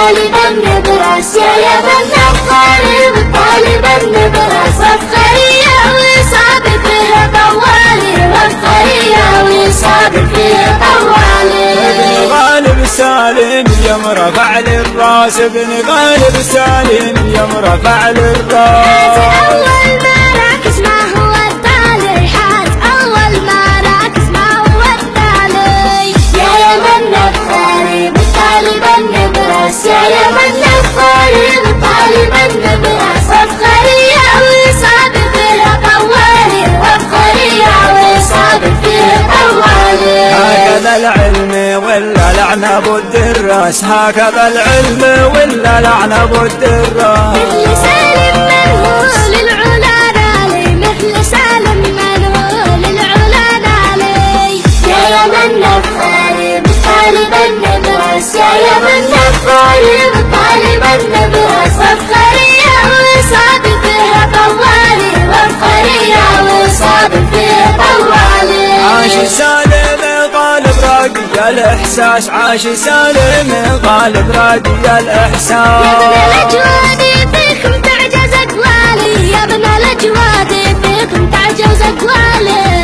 طالبا نبرس يا يمن الطالب طالبا نبرس عبقرية وصابر فيها طوالي عبقرية وصابر فيها طوالي. ابن غالب سالم يم رفع للراس ابن غالب سالم يم رفع للراس. أول ما راكز ما هو التالي حاج أول ما راكز ما هو التالي. يا يمن الطالب طالبا نبرس يا يمن الطالب طالبا نبرس عبقرية وصابر فيها طوالي عبقرية وصابر فيها طوالي. هكذا العلم ولا لعنب الدراس هكذا العلم ولا لعنب الدراس. مثل سالم منهول العلا نالي مثل سالم منهول العلا نالي. يا يمن الطالب طالبا نبرس يا يمن الطالب طالبا نبرس عبقرية وصابر فيها طوالي عبقرية وصابر فيها طوالي. عاش سالم غالب راقي الإحساس عاش سالم غالب راقي الإحساس. يا ابن الأجواد فيكم تعجز أقوالي يا ابن الأجواد فيكم تعجز أقوالي.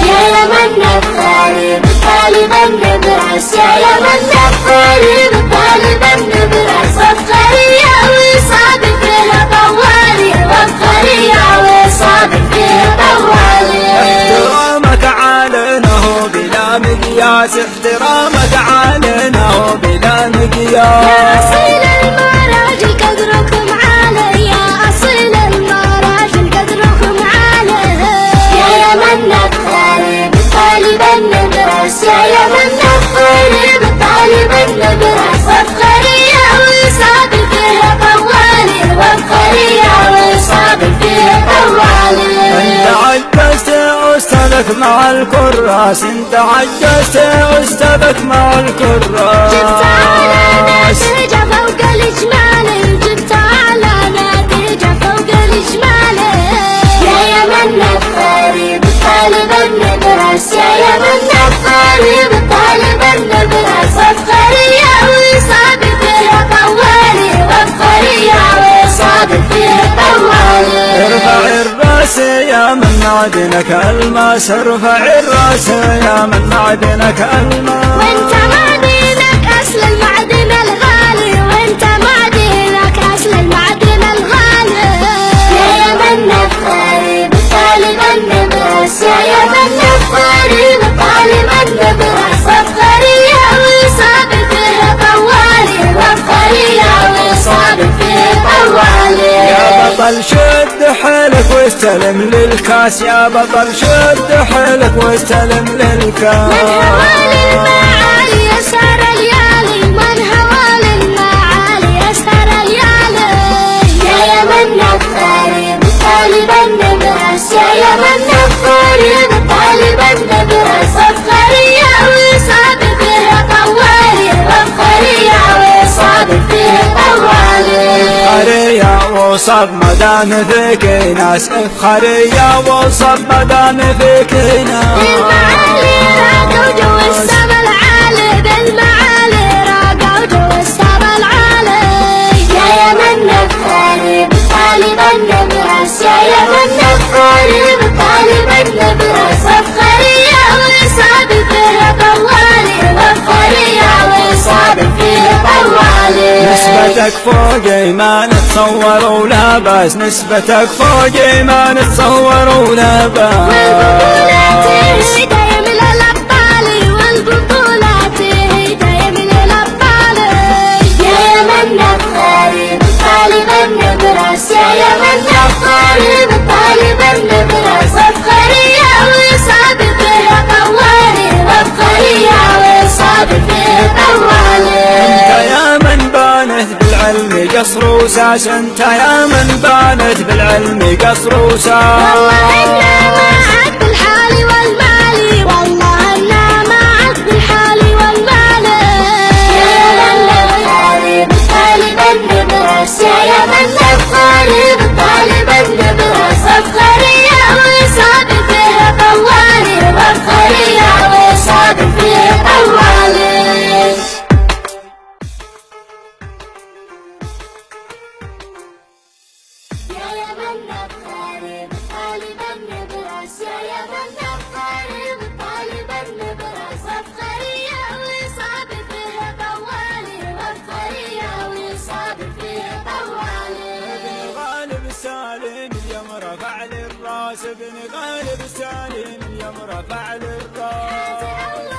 يا يمن الطالب طالبا نبرس يا يمن الطالب طالبا نبرس عبقرية وصابر فيها طوالي عبقرية وصابر فيها طوالي. احترامك عالنه بلا مقياس احترامك عالنه بلا مقياس. يا أصيل المراجل قدركم عالي يا أصيل المراجل قدركم عالي. يا يمن الطالب طالبا نبرس يا يمن الطالب طالبا نبرس عبقرية وصابر فيها طوالي عبقرية وصابر فيها طوالي. انت عجزت استاذك مع الكراس انت عجزت استاذك مع الكراس. جبت على نتيجة فوق الإجمالي جبت على نتيجة فوق الإجمالي. يا يمن الطالب طالبا نبرس يا يمن الطالب طالبا نبرس عبقرية وصابر فيها طوالي عبقرية وصابر فيها طوالي. ارفع الراس يا من معدنك الماس ارفع الراس يا من معدنك الماس. وانت معدنك أصل المعدن الغالي وانت معدنك أصل المعدن الغالي. يا يمن الطالب طالبا نبرس يا يمن الطالب طالبا نبرس عبقرية وصابر فيها طوالي عبقرية وصابر فيها طوالي. يا بطل شد حيلك واستلم للكاس يا بطل شد حيلك واستلم للكاس. من هوالي المعالي يسهر الليالي من هوالي المعالي يسهر الليالي. يا يمن الطالب طالبا نبرس يا يمن الطالب طالبا نبرس عبقرية وصابر فيها طوالي عبقرية وصابر فيها طوالي. افخرية وصب مدام فيك ناس افخرية وصب مدام فيك ناس. المعالي راقوا جو السما العالي بالمعالي راقوا جو السما العالي. يا يمن الطالب طالبا نبرس يا يمن الطالب طالبا نبرس عبقرية وصابر فيها طوالي عبقرية وصابر فيها طوالي. نسبتك فوق ما نتصور ولا باس نسبتك فوق ما نتصور ولا باس. والبطولات هدايا من الأبطال والبطولات هدايا من الأبطال. يا يمن الطالب طالبا نبرس يا يمن الطالب طالبا نبرس عبقرية وصابر فيها طوالي عبقرية وصابر فيها طوالي. انت يا من بانت بالعلم قصر وساس انت يا من بانت بالعلم قصر وساس. والله إنا معك بالحال والمال والله إنا معك بالحال والمال. يا يمن الطالب طالبا نبرس يا يمن الطالب طالبا نبرس عبقرية وصابر فيها طوالي عبقرية وصابر فيها طوالي. غالب سالم يا مرفع للراس.